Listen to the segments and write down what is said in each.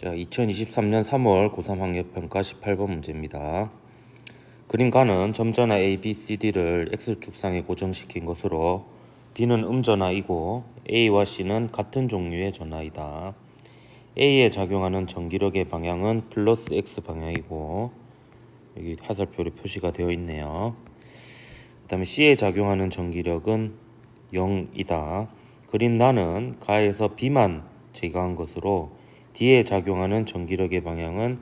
자, 2023년 3월 고3 학력평가 18번 문제입니다. 그림가는 점전화 A, B, C, D를 X축상에 고정시킨 것으로 B는 음전화이고 A와 C는 같은 종류의 전화이다. A에 작용하는 전기력의 방향은 플러스 X 방향이고, 여기 화살표로 표시가 되어 있네요. 그 다음에 C에 작용하는 전기력은 0이다. 그림 나는 가에서 B만 제거한 것으로 D에 작용하는 전기력의 방향은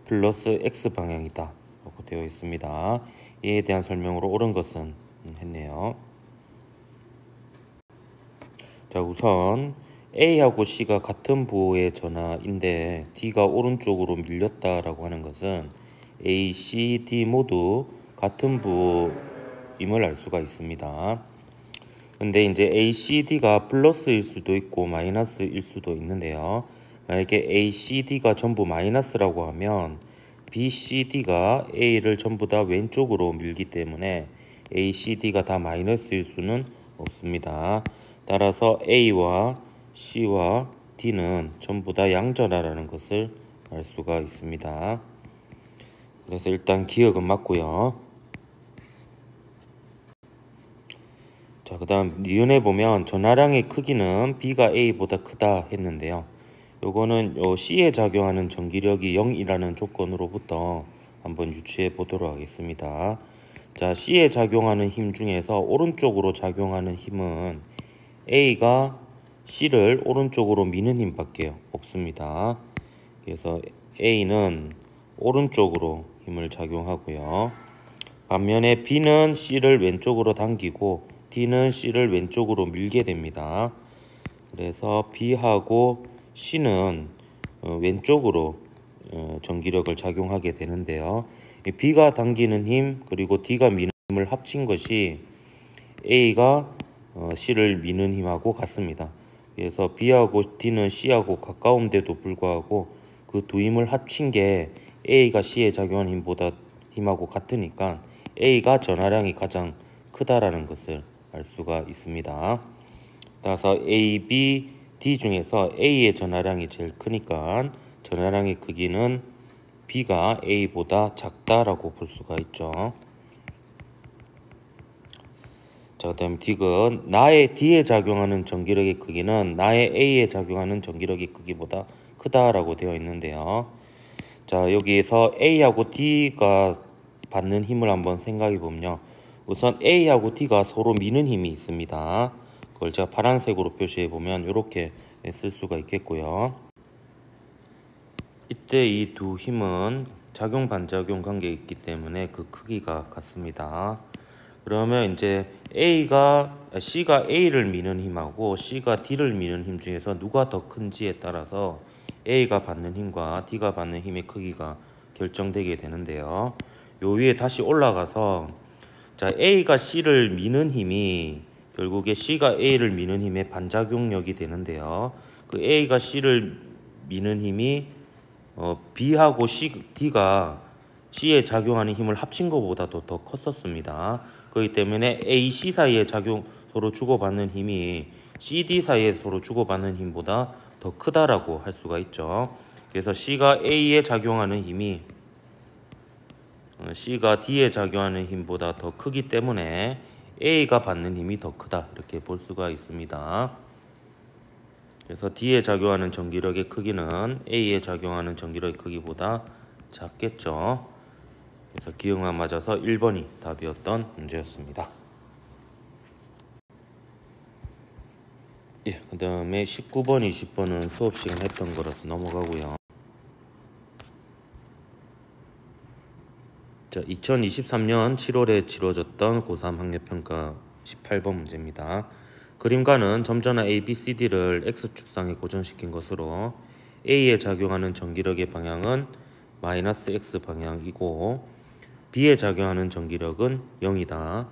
플러스 X 방향이다 라고 되어 있습니다. 이에 대한 설명으로 옳은 것은 했네요. 자, 우선 A하고 C가 같은 부호의 전하인데 D가 오른쪽으로 밀렸다라고 하는 것은 A, C, D 모두 같은 부호임을 알 수가 있습니다. 근데 이제 A, C, D가 플러스일 수도 있고 마이너스일 수도 있는데요. 만약에 A, C, D가 전부 마이너스라고 하면 B, C, D가 A를 전부 다 왼쪽으로 밀기 때문에 A, C, D가 다 마이너스일 수는 없습니다. 따라서 A와 C와 D는 전부 다 양전하라는 것을 알 수가 있습니다. 그래서 일단 기억은 맞고요. 자, 그 다음 니은에 보면 전하량의 크기는 B가 A보다 크다 했는데요. 요거는 C에 작용하는 전기력이 0이라는 조건으로부터 한번 유추해 보도록 하겠습니다. 자, C에 작용하는 힘 중에서 오른쪽으로 작용하는 힘은 A가 C를 오른쪽으로 미는 힘밖에 없습니다. 그래서 A는 오른쪽으로 힘을 작용하고요. 반면에 B는 C를 왼쪽으로 당기고 D는 C를 왼쪽으로 밀게 됩니다. 그래서 B하고 C는 왼쪽으로 전기력을 작용하게 되는데요. B가 당기는 힘 그리고 D가 미는 힘을 합친 것이 A가 C를 미는 힘하고 같습니다. 그래서 B하고 D는 C하고 가까운데도 불구하고 그 두 힘을 합친 게 A가 C에 작용하는 힘하고 같으니까 A가 전하량이 가장 크다라는 것을 알 수가 있습니다. 따라서 A, B, D 중에서 A의 전하량이 제일 크니까 전하량의 크기는 B가 A보다 작다라고 볼 수가 있죠. 자, 그다음 D는 나의 D에 작용하는 전기력의 크기는 나의 A에 작용하는 전기력의 크기보다 크다라고 되어 있는데요. 자, 여기에서 A하고 D가 받는 힘을 한번 생각해 보면요. 우선 A하고 D가 서로 미는 힘이 있습니다. 그걸 제가 파란색으로 표시해 보면 이렇게 쓸 수가 있겠고요. 이때 이 두 힘은 작용 반작용 관계에 있기 때문에 그 크기가 같습니다. 그러면 이제 C가 A를 미는 힘하고 C가 D를 미는 힘 중에서 누가 더 큰지에 따라서 A가 받는 힘과 D가 받는 힘의 크기가 결정되게 되는데요. 요 위에 다시 올라가서 자, A가 C를 미는 힘이 결국에 C가 A를 미는 힘의 반작용력이 되는데요. 그 A가 C를 미는 힘이 B하고 D가 C에 작용하는 힘을 합친 것보다도 더 컸었습니다. 그렇기 때문에 A, C 사이에 서로 주고받는 힘이 C, D 사이에 서로 주고받는 힘보다 더 크다라고 할 수가 있죠. 그래서 C가 A에 작용하는 힘이 C가 D에 작용하는 힘보다 더 크기 때문에 A가 받는 힘이 더 크다 이렇게 볼 수가 있습니다. 그래서 D에 작용하는 전기력의 크기는 A에 작용하는 전기력의 크기보다 작겠죠. 그래서 기억만 맞아서 1번이 답이었던 문제였습니다. 예, 그 다음에 19번, 20번은 수업 시간 했던 거라서 넘어가고요. 자, 2023년 7월에 치러졌던 고3 학력평가 18번 문제입니다. 그림가는 점전화 A, B, C, D를 X축상에 고정시킨 것으로 A에 작용하는 전기력의 방향은 마이너스 X 방향이고 B에 작용하는 전기력은 0이다.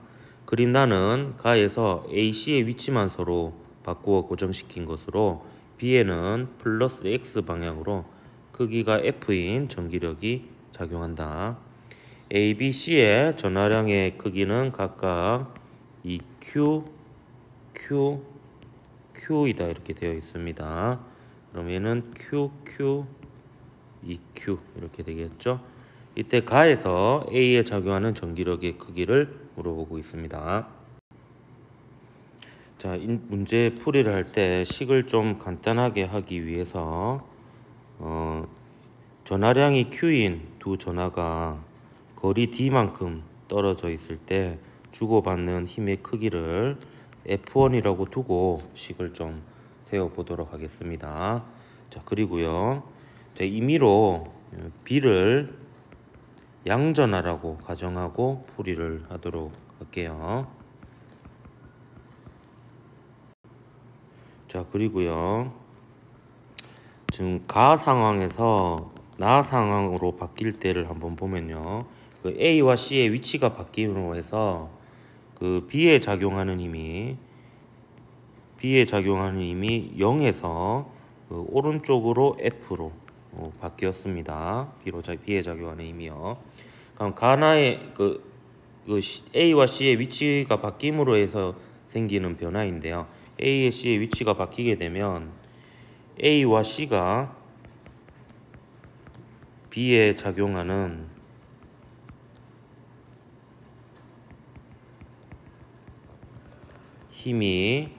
그림 나는 가에서 A, C의 위치만 서로 바꾸어 고정시킨 것으로 B에는 플러스 X 방향으로 크기가 F인 전기력이 작용한다. A, B, C의 전하량의 크기는 각각 이 Q, Q이다 이렇게 되어 있습니다. 그럼 얘는 Q, Q, EQ 이렇게 되겠죠. 이때 가에서 A에 작용하는 전기력의 크기를 물어보고 있습니다. 자, 문제 풀이를 할 때 식을 좀 간단하게 하기 위해서 전하량이 Q인 두 전하가 거리 D만큼 떨어져 있을 때 주고받는 힘의 크기를 F1이라고 두고 식을 좀 세워보도록 하겠습니다. 자, 그리고요, 자, 임의로 B를 양전하라고 가정하고 풀이를 하도록 할게요. 자, 그리고요, 지금 가 상황에서 나 상황으로 바뀔 때를 한번 보면요, 그 A와 C의 위치가 바뀜으로 해서 그 B에 작용하는 힘이 0에서 그 오른쪽으로 F로 바뀌었습니다. B에 작용하는 힘이요. 그럼 가나의 A와 C의 위치가 바뀜으로 해서 생기는 변화인데요. A의 C의 위치가 바뀌게 되면 A와 C가 B에 작용하는 힘이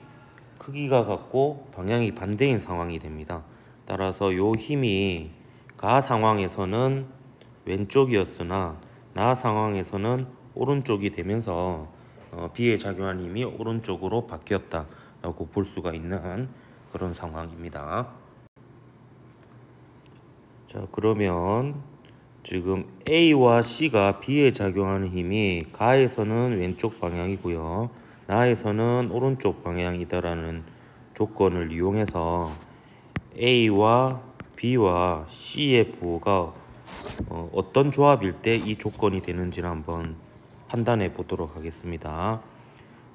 크기가 같고 방향이 반대인 상황이 됩니다. 따라서 요 힘이 가 상황에서는 왼쪽이었으나 나 상황에서는 오른쪽이 되면서 B에 작용한 힘이 오른쪽으로 바뀌었다라고 볼 수가 있는 그런 상황입니다. 자, 그러면 지금 A와 C가 B에 작용하는 힘이 가에서는 왼쪽 방향이고요, 나에서는 오른쪽 방향이다라는 조건을 이용해서 A와 B와 C의 부호가 어떤 조합일 때 이 조건이 되는지를 한번 판단해 보도록 하겠습니다.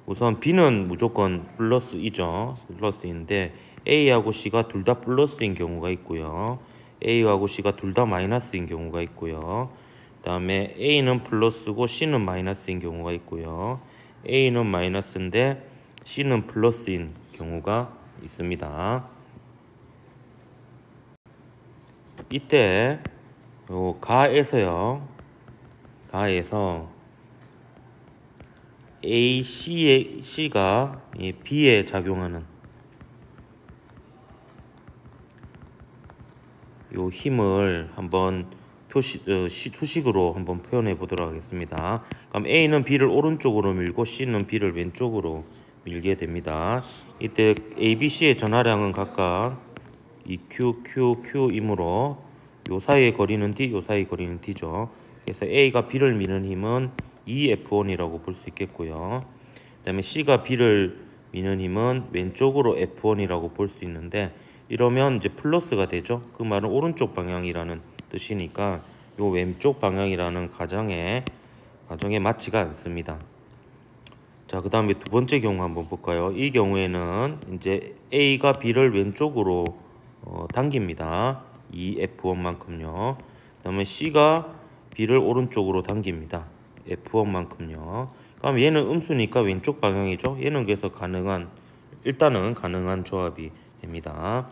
우선 B는 무조건 플러스이죠. 플러스인데 A하고 C가 둘 다 플러스인 경우가 있고요, A하고 C가 둘 다 마이너스인 경우가 있고요, 그 다음에 A는 플러스고 C는 마이너스인 경우가 있고요, A는 마이너스인데 C는 플러스인 경우가 있습니다. 이때 가에서 C가 B에 작용하는 요 힘을 한번 수식으로 한번 표현해 보도록 하겠습니다. 그럼 A는 B를 오른쪽으로 밀고 C는 B를 왼쪽으로 밀게 됩니다. 이때 A, B, C의 전하량은 각각 EQ, Q, Q이므로 요 사이의 거리는 D, 요 사이의 거리는 D죠. 그래서 A가 B를 미는 힘은 EF1이라고 볼 수 있겠고요. 그 다음에 C가 B를 미는 힘은 왼쪽으로 F1이라고 볼 수 있는데, 이러면 이제 플러스가 되죠. 그 말은 오른쪽 방향이라는 뜻이니까 요 왼쪽 방향이라는 가정에 맞지가 않습니다. 자, 그 다음에 두 번째 경우 한번 볼까요? 이 경우에는 이제 A가 B를 왼쪽으로 당깁니다. 이 F1만큼요. 그 다음에 C가 B를 오른쪽으로 당깁니다. F1만큼요. 그럼 얘는 음수니까 왼쪽 방향이죠. 얘는 그래서 일단은 가능한 조합이 됩니다.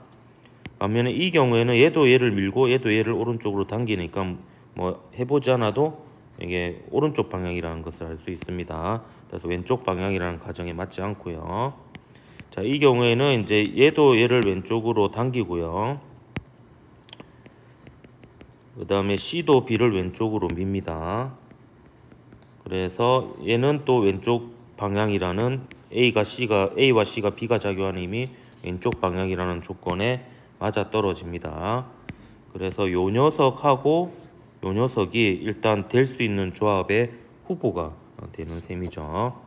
반면에 이 경우에는 얘도 얘를 밀고 얘도 얘를 오른쪽으로 당기니까 뭐 해보지 않아도 이게 오른쪽 방향이라는 것을 알 수 있습니다. 그래서 왼쪽 방향이라는 가정에 맞지 않고요. 자, 이 경우에는 이제 얘도 얘를 왼쪽으로 당기고요, 그 다음에 C도 B를 왼쪽으로 밉니다. 그래서 얘는 또 왼쪽 방향이라는 A와 C가 B가 작용하는 힘이 왼쪽 방향이라는 조건에 맞아 떨어집니다. 그래서 요 녀석하고 요 녀석이 일단 될 수 있는 조합의 후보가 되는 셈이죠.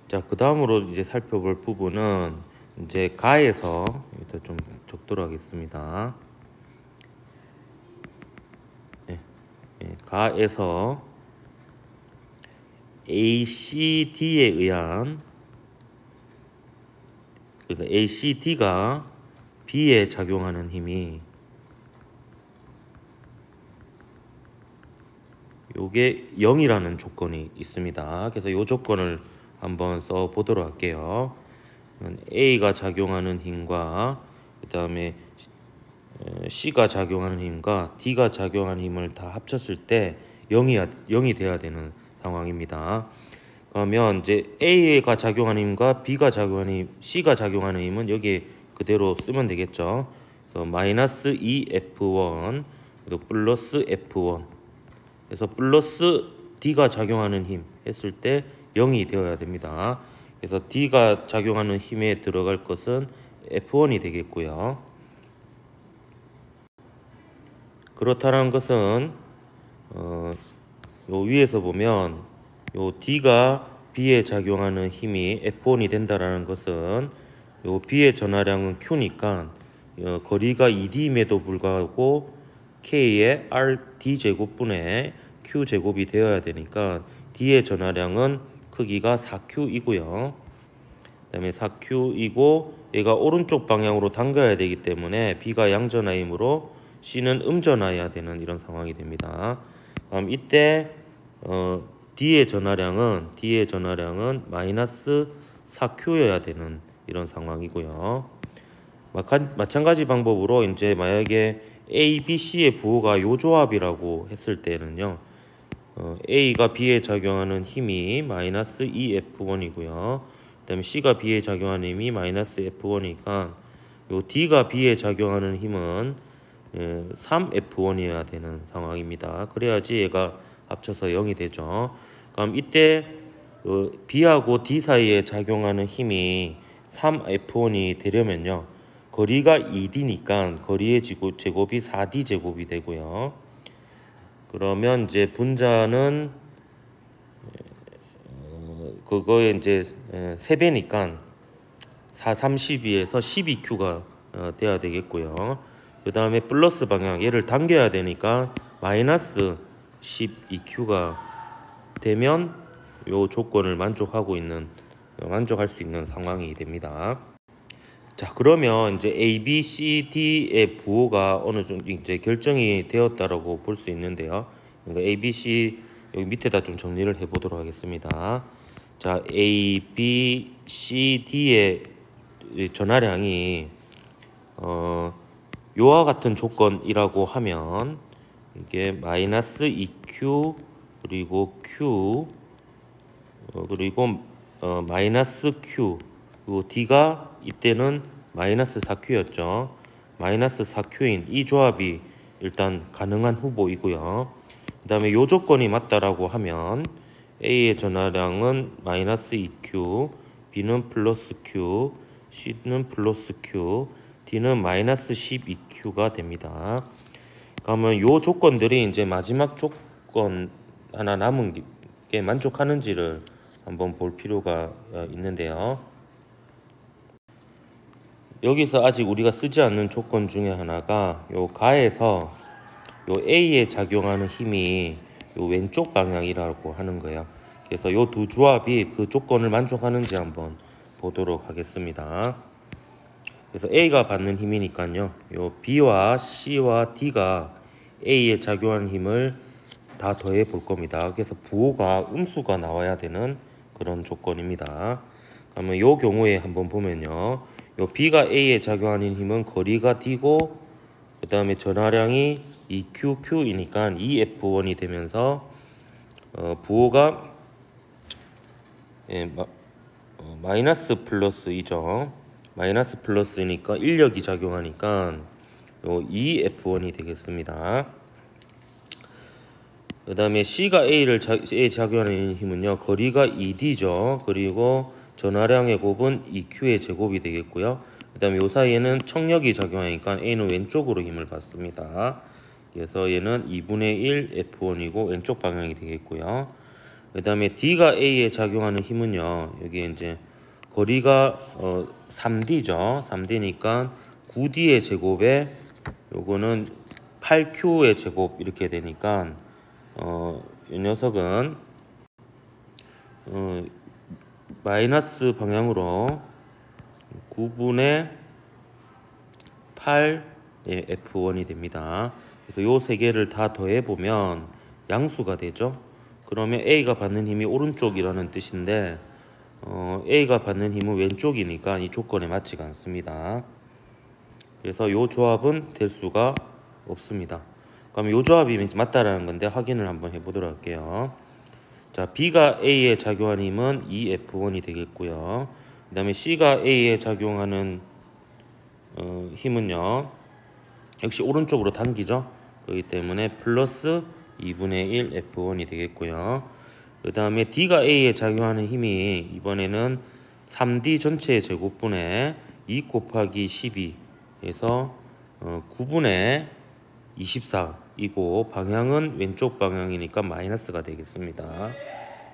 자, 그 다음으로 이제 살펴볼 부분은 이제 가에서 일단 좀 적도록 하겠습니다. 가에서 ACD에 의한, 그러니까 ACD가 B에 작용하는 힘이 요게 0이라는 조건이 있습니다. 그래서 이 조건을 한번 써 보도록 할게요. A가 작용하는 힘과 그 다음에 C가 작용하는 힘과 D가 작용하는 힘을 다 합쳤을 때 0이 돼야 되는 상황입니다. 그러면 이제 A가 작용하는 힘과 B가 작용하는 힘, C가 작용하는 힘은 여기에 그대로 쓰면 되겠죠. 그래서 마이너스 2F1 그리고 플러스 F1 그래서 플러스 D가 작용하는 힘 했을 때 0이 되어야 됩니다. 그래서 D가 작용하는 힘에 들어갈 것은 F1이 되겠고요. 그렇다는 것은 요 위에서 보면 요 D가 B에 작용하는 힘이 F1이 된다라는 것은 요 B의 전하량은 Q니까 거리가 2D임에도 불구하고 K의 RD 제곱분의 Q 제곱이 되어야 되니까 D의 전하량은 크기가 4Q이고요. 그 다음에 4Q이고 얘가 오른쪽 방향으로 당겨야 되기 때문에 B가 양전하이므로 C는 음전하여야 되는 이런 상황이 됩니다. 그럼 이때 D의 전하량은 마이너스 4Q여야 되는 이런 상황이고요. 마찬가지 방법으로 이제 만약에 A, B, C의 부호가 요 조합이라고 했을 때는요. A가 B에 작용하는 힘이 마이너스 2F1이고요. 그 다음에 C가 B에 작용하는 힘이 마이너스 F1이니까 요 D가 B에 작용하는 힘은 3F1이어야 되는 상황입니다. 그래야지 얘가 합쳐서 0이 되죠. 그럼 이때 B하고 D 사이에 작용하는 힘이 3F1이 되려면요. 거리가 2D니까 거리의 제곱이 4D 제곱이 되고요. 그러면 이제 분자는 그거에 이제 3배니까 4, 32에서 12Q가 돼야 되겠고요. 그 다음에 플러스 방향 얘를 당겨야 되니까 마이너스 12Q가 되면 요 조건을 만족할 수 있는 상황이 됩니다. 자, 그러면 이제 A, B, C, D의 부호가 어느 정도 이제 결정이 되었다라고 볼 수 있는데요. 그러니까 A, B, C 여기 밑에다 좀 정리를 해보도록 하겠습니다. 자, A, B, C, D의 전하량이 요와 같은 조건이라고 하면 이게 마이너스 2Q 그리고 Q 그리고 마이너스 Q 그리고 D가 이때는 마이너스 4Q였죠. 마이너스 4Q인 이 조합이 일단 가능한 후보이고요. 그 다음에 요 조건이 맞다라고 하면 A의 전하량은 마이너스 2Q, B는 플러스 Q, C는 플러스 Q, D는 마이너스 12Q가 됩니다. 그러면 요 조건들이 이제 마지막 조건 하나 남은 게 만족하는지를 한번 볼 필요가 있는데요. 여기서 아직 우리가 쓰지 않는 조건 중에 하나가 요 가에서 요 A에 작용하는 힘이 요 왼쪽 방향이라고 하는 거예요. 그래서 요 두 조합이 그 조건을 만족하는지 한번 보도록 하겠습니다. 그래서 A가 받는 힘이니까요. 요 B와 C와 D가 A에 작용하는 힘을 다 더해 볼 겁니다. 그래서 부호가 음수가 나와야 되는 그런 조건입니다. 그러면 요 경우에 한번 보면요. 요 B가 A에 작용하는 힘은 거리가 D고 그 다음에 전하량이 2QQ이니까 2F1이 되면서 부호가 마이너스 플러스이죠. 마이너스 플러스니까 인력이 작용하니까 요 2F1이 되겠습니다. 그 다음에 C가 A에 작용하는 힘은요. 거리가 2D죠. 그리고 전하량의 곱은 2Q의 제곱이 되겠고요. 그 다음에 요 사이에는 청력이 작용하니까 A는 왼쪽으로 힘을 받습니다. 그래서 얘는 2분의 1 F1이고 왼쪽 방향이 되겠고요. 그 다음에 D가 A에 작용하는 힘은요. 여기 이제 거리가 3D죠. 3D니까 9D의 제곱에 요거는 8Q의 제곱 이렇게 되니까 이 녀석은 마이너스 방향으로 9분의 8의 F1이 됩니다. 그래서 요 세 개를 다 더해보면 양수가 되죠. 그러면 A가 받는 힘이 오른쪽이라는 뜻인데 A가 받는 힘은 왼쪽이니까 이 조건에 맞지가 않습니다. 그래서 이 조합은 될 수가 없습니다. 그럼 이 조합이 맞다라는 건데 확인을 한번 해보도록 할게요. 자, B가 A에 작용하는 힘은 2F1이 되겠고요. 그 다음에 C가 A에 작용하는 힘은요, 역시 오른쪽으로 당기죠. 그렇기 때문에 플러스 2분의 1 F1이 되겠고요. 그 다음에 D가 A에 작용하는 힘이 이번에는 3D 전체의 제곱분의 2 곱하기 12에서 9분의 24이고 방향은 왼쪽 방향이니까 마이너스가 되겠습니다.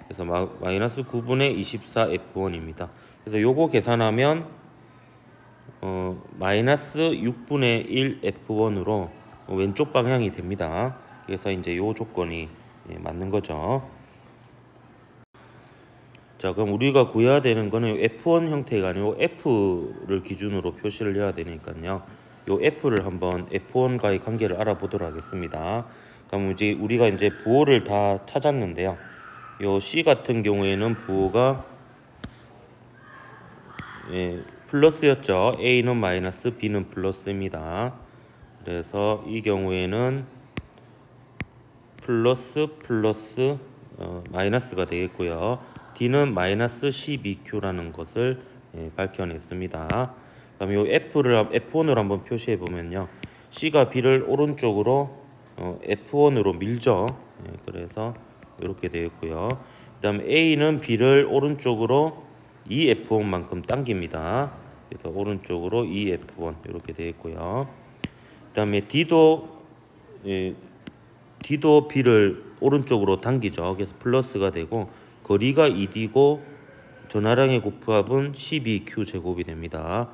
그래서 마이너스 9분의 24 F1입니다. 그래서 요거 계산하면 마이너스 6분의 1 F1으로 왼쪽 방향이 됩니다. 그래서 이제 요 조건이 맞는 거죠. 자, 그럼 우리가 구해야 되는 거는 F1 형태가 아니고 F를 기준으로 표시를 해야 되니까요. 요 F를 한번 F1과의 관계를 알아보도록 하겠습니다. 그럼 이제 우리가 이제 부호를 다 찾았는데요. 요 C 같은 경우에는 부호가 플러스였죠. A는 마이너스, B는 플러스입니다. 그래서 이 경우에는 플러스 마이너스가 되겠고요. D는 마이너스 12Q라는 것을 밝혀냈습니다. 그럼 이 F1으로 한번 표시해 보면요. C가 B를 오른쪽으로 F1으로 밀죠. 그래서 이렇게 되겠고요. 그 다음 A는 B를 오른쪽으로 2F1만큼 당깁니다. 그래서 오른쪽으로 2F1 이렇게 되겠고요. 그 다음에 D도 B를 오른쪽으로 당기죠. 그래서 플러스가 되고 거리가 2D고 전하량의 곱합은 12Q 제곱이 됩니다.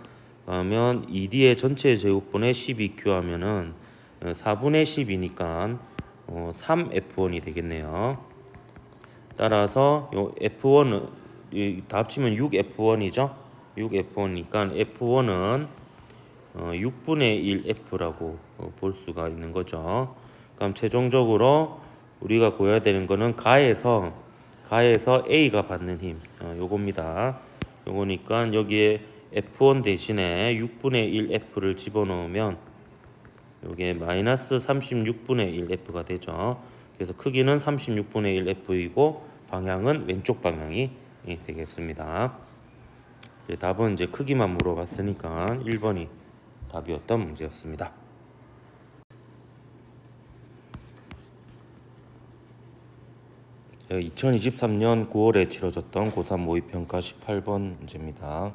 그러면 2D의 전체 제곱분의 12Q 하면은 4분의 10이니까 3F1이 되겠네요. 따라서 요 F1은 다 합치면 6F1이죠. 6F1이니까 F1은 6분의 1F라고 볼 수가 있는 거죠. 그럼 최종적으로 우리가 구해야 되는 거는 가에서 A가 받는 힘 요겁니다. 요거니까 여기에 F1 대신에 6분의 1F를 집어넣으면 요게 마이너스 36분의 1F가 되죠. 그래서 크기는 36분의 1F이고 방향은 왼쪽 방향이 되겠습니다. 답은 이제 크기만 물어봤으니까 1번이 답이었던 문제였습니다. 2023년 9월에 치러졌던 고3 모의평가 18번 문제입니다.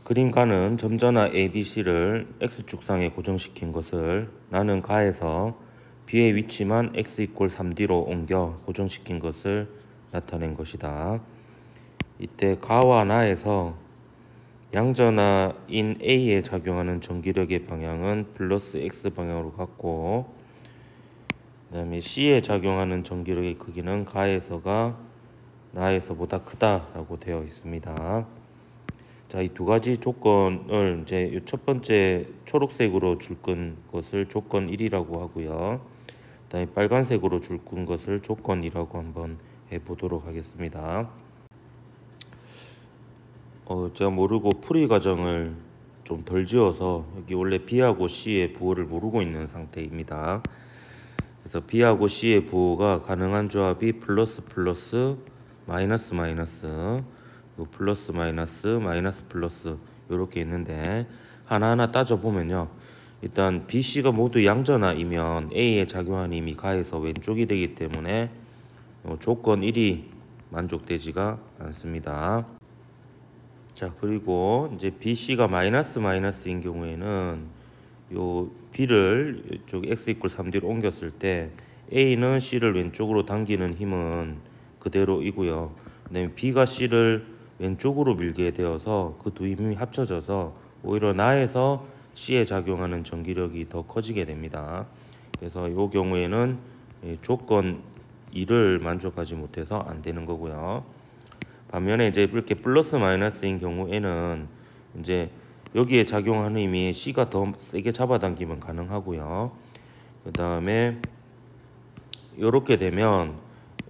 그림가는 점전화 ABC를 X축상에 고정시킨 것을 나는 가에서 B의 위치만 X = 3D로 옮겨 고정시킨 것을 나타낸 것이다. 이때 가와 나에서 양전하인 A에 작용하는 전기력의 방향은 플러스 X 방향으로 갔고 그 다음에 C에 작용하는 전기력의 크기는 가에서가 나에서보다 크다라고 되어 있습니다. 자, 이 두 가지 조건을 이제 첫 번째 초록색으로 줄끈 것을 조건 1이라고 하고요. 그 다음에 빨간색으로 줄끈 것을 조건 2라고 한번 해보도록 하겠습니다. 제가 모르고 풀이 과정을 좀 덜 지어서 여기 원래 B하고 C의 부호를 모르고 있는 상태입니다. 그래서 B하고 C의 부호가 가능한 조합이 플러스 마이너스 플러스 마이너스 플러스 이렇게 있는데 하나하나 따져보면요. 일단 B, C가 모두 양전하이면 A에 작용하는 힘이 가에서 왼쪽이 되기 때문에 조건 1이 만족되지가 않습니다. 자, 그리고 이제 B, C가 마이너스인 경우에는 요 B를 이쪽 X = 3D로 옮겼을 때 A는 C를 왼쪽으로 당기는 힘은 그대로이고요. 그다음에 B가 C를 왼쪽으로 밀게 되어서 그 두 힘이 합쳐져서 오히려 나에서 C에 작용하는 전기력이 더 커지게 됩니다. 그래서 이 경우에는 조건 2를 만족하지 못해서 안 되는 거고요. 반면에 이제 이렇게 플러스 마이너스인 경우에는 이제 여기에 작용하는 힘이 C가 더 세게 잡아당기면 가능하고요. 그 다음에 이렇게 되면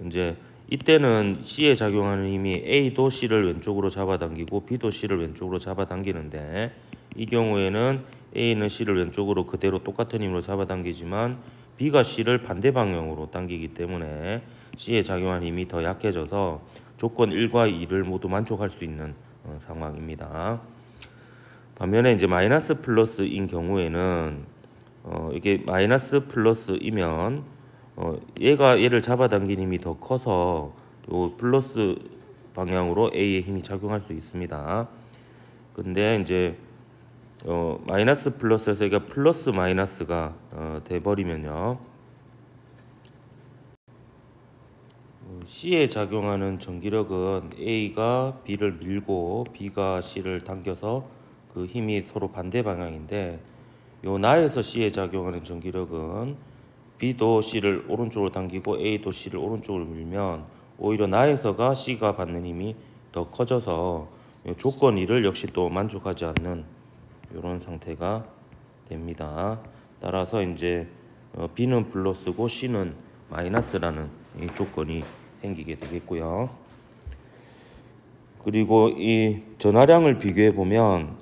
이제 이때는 C에 작용하는 힘이 A도 C를 왼쪽으로 잡아당기고 B도 C를 왼쪽으로 잡아당기는데 이 경우에는 A는 C를 왼쪽으로 그대로 똑같은 힘으로 잡아당기지만 B가 C를 반대 방향으로 당기기 때문에 C에 작용한 힘이 더 약해져서 조건 1과 2를 모두 만족할 수 있는 상황입니다. 반면에 이제 마이너스 플러스인 경우에는 이게 마이너스 플러스이면 얘가 얘를 잡아당긴 힘이 더 커서 요 플러스 방향으로 A의 힘이 작용할 수 있습니다. 근데 이제 마이너스 플러스에서 얘가 플러스 마이너스가 돼버리면요, C에 작용하는 전기력은 A가 B를 밀고 B가 C를 당겨서 그 힘이 서로 반대 방향인데, 요 나에서 C에 작용하는 전기력은 B도 C를 오른쪽으로 당기고 A도 C를 오른쪽으로 밀면 오히려 나에서가 C가 받는 힘이 더 커져서 조건 2를 역시 또 만족하지 않는 이런 상태가 됩니다. 따라서 이제 B는 플러스고 C는 마이너스라는 이 조건이 생기게 되겠고요. 그리고 이 전하량을 비교해 보면,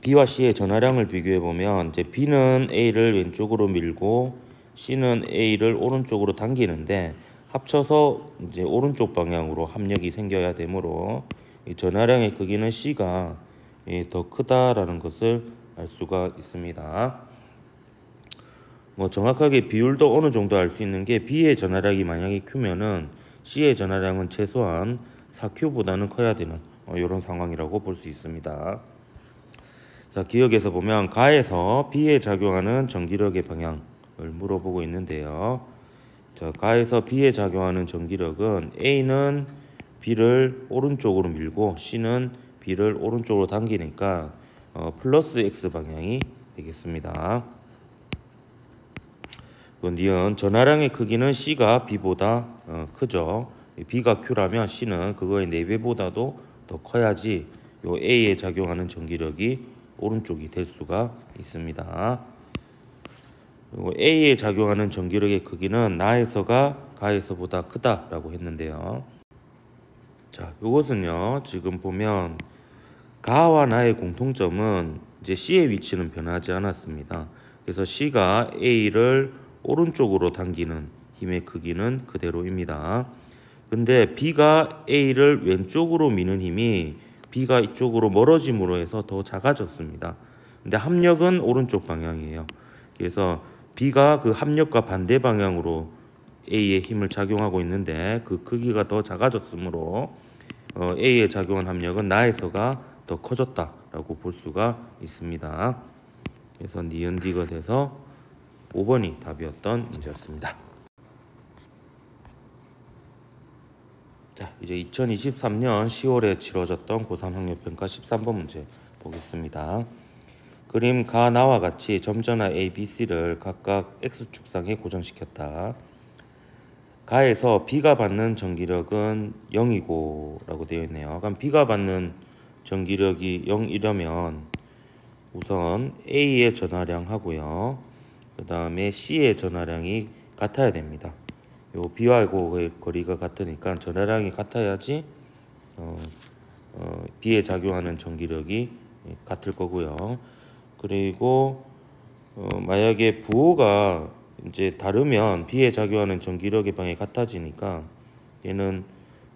B와 C의 전하량을 비교해 보면 이제 B는 A를 왼쪽으로 밀고 C는 A를 오른쪽으로 당기는데 합쳐서 이제 오른쪽 방향으로 합력이 생겨야 되므로 이 전하량의 크기는 C가 더 크다라는 것을 알 수가 있습니다. 뭐 정확하게 비율도 어느 정도 알 수 있는 게, B의 전하량이 만약에 Q면은 C의 전하량은 최소한 4Q보다는 커야 되는 이런 상황이라고 볼 수 있습니다. 자, 기억에서 보면 가에서 B에 작용하는 전기력의 방향을 물어보고 있는데요. 자, 가에서 B에 작용하는 전기력은 A는 B를 오른쪽으로 밀고 C는 B를 오른쪽으로 당기니까 플러스 X 방향이 되겠습니다. 니은 전하량의 크기는 C가 B보다 크죠. B가 Q라면 C는 그거의 4배보다도 더 커야지 요 A에 작용하는 전기력이 오른쪽이 될 수가 있습니다. 그리고 A에 작용하는 전기력의 크기는 나에서가 가에서보다 크다라고 했는데요. 자, 이것은요, 지금 보면 가와 나의 공통점은 이제 C의 위치는 변하지 않았습니다. 그래서 C가 A를 오른쪽으로 당기는 힘의 크기는 그대로입니다. 근데 B가 A를 왼쪽으로 미는 힘이 B가 이쪽으로 멀어짐으로 해서 더 작아졌습니다. 근데 합력은 오른쪽 방향이에요. 그래서 B가 그 합력과 반대 방향으로 A의 힘을 작용하고 있는데 그 크기가 더 작아졌으므로 A에 작용한 합력은 나에서가 더 커졌다라고 볼 수가 있습니다. 그래서 니은 D가 돼서 5번이 답이었던 문제였습니다. 자, 이제 2023년 10월에 치러졌던 고3 학력평가 13번 문제 보겠습니다. 그림 가 나와 같이 점전화 A, B, C를 각각 X축상에 고정시켰다. 가에서 B가 받는 전기력은 0이고 라고 되어 있네요. 그럼 B가 받는 전기력이 0이려면 우선 A의 전하량 하고요, 그 다음에 C의 전하량이 같아야 됩니다. 요 B와의 거리가 같으니까 전하량이 같아야지 B에 작용하는 전기력이 같을 거고요. 그리고 만약에 부호가 이제 다르면 B에 작용하는 전기력의 방향이 같아지니까 얘는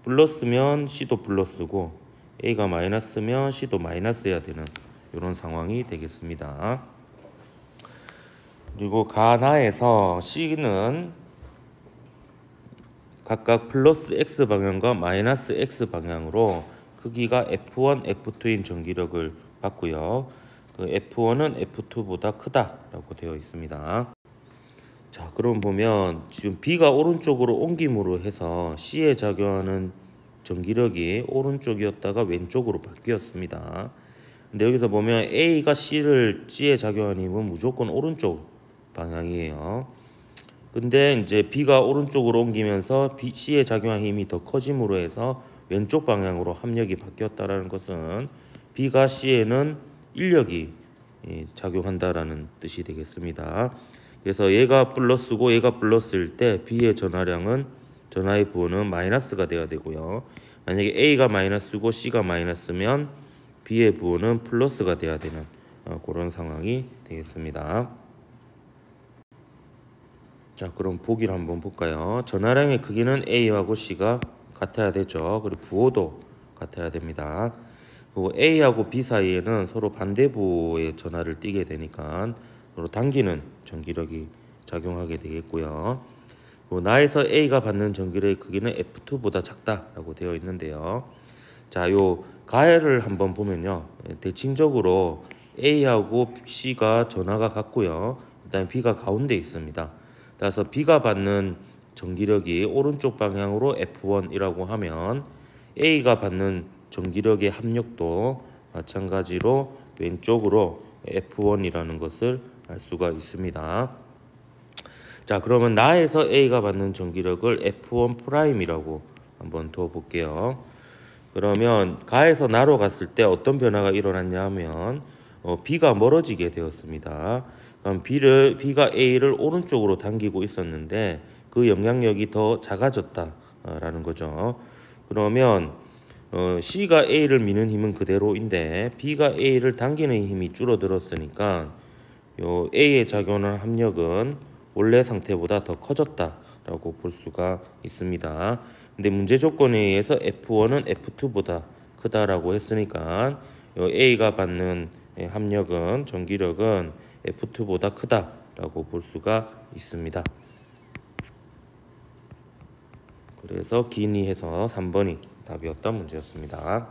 플러스면 C도 플러스고 A가 마이너스면 C도 마이너스여야 되는 이런 상황이 되겠습니다. 그리고 가나에서 C는 각각 플러스 X 방향과 마이너스 X 방향으로 크기가 F1, F2인 전기력을 받고요. 그 F1은 F2보다 크다라고 되어 있습니다. 자, 그럼 보면 지금 B가 오른쪽으로 옮김으로 해서 C에 작용하는 전기력이 오른쪽이었다가 왼쪽으로 바뀌었습니다. 근데 여기서 보면 A가 C에 작용하는 힘은 무조건 오른쪽 방향이에요. 근데 이제 B가 오른쪽으로 옮기면서 C에 작용한 힘이 더 커짐으로 해서 왼쪽 방향으로 합력이 바뀌었다라는 것은 B가 C에는 인력이 작용한다라는 뜻이 되겠습니다. 그래서 얘가 플러스고 얘가 플러스일 때 B의 전하의 부호는 마이너스가 돼야 되고요. 만약에 A가 마이너스고 C가 마이너스면 B의 부호는 플러스가 돼야 되는 그런 상황이 되겠습니다. 자, 그럼 보기를 한번 볼까요? 전화량의 크기는 A하고 C가 같아야 되죠. 그리고 부호도 같아야 됩니다. 그리고 A하고 B 사이에는 서로 반대부호의 전하를 띠게 되니까 서로 당기는 전기력이 작용하게 되겠고요. 나에서 A가 받는 전기력의 크기는 F2보다 작다라고 되어 있는데요. 자, 요 가해를 한번 보면요. 대칭적으로 A하고 C가 전하가 같고요. 그다음에 B가 가운데 있습니다. 따라서 B가 받는 전기력이 오른쪽 방향으로 F1이라고 하면 A가 받는 전기력의 합력도 마찬가지로 왼쪽으로 F1이라는 것을 알 수가 있습니다. 자, 그러면 나에서 A가 받는 전기력을 F1'이라고 한번 더 볼게요. 그러면 가에서 나로 갔을 때 어떤 변화가 일어났냐 하면 B가 멀어지게 되었습니다. 그럼 B가 A를 오른쪽으로 당기고 있었는데 그 영향력이 더 작아졌다라는 거죠. 그러면 C가 A를 미는 힘은 그대로인데 B가 A를 당기는 힘이 줄어들었으니까 요 A에 작용하는 합력은 원래 상태보다 더 커졌다라고 볼 수가 있습니다. 근데 문제 조건에 의해서 F1은 F2보다 크다라고 했으니까 요 A가 받는 합력은 전기력은 F2보다 크다라고 볼 수가 있습니다. 그래서 기니해서 3번이 답이었던 문제였습니다.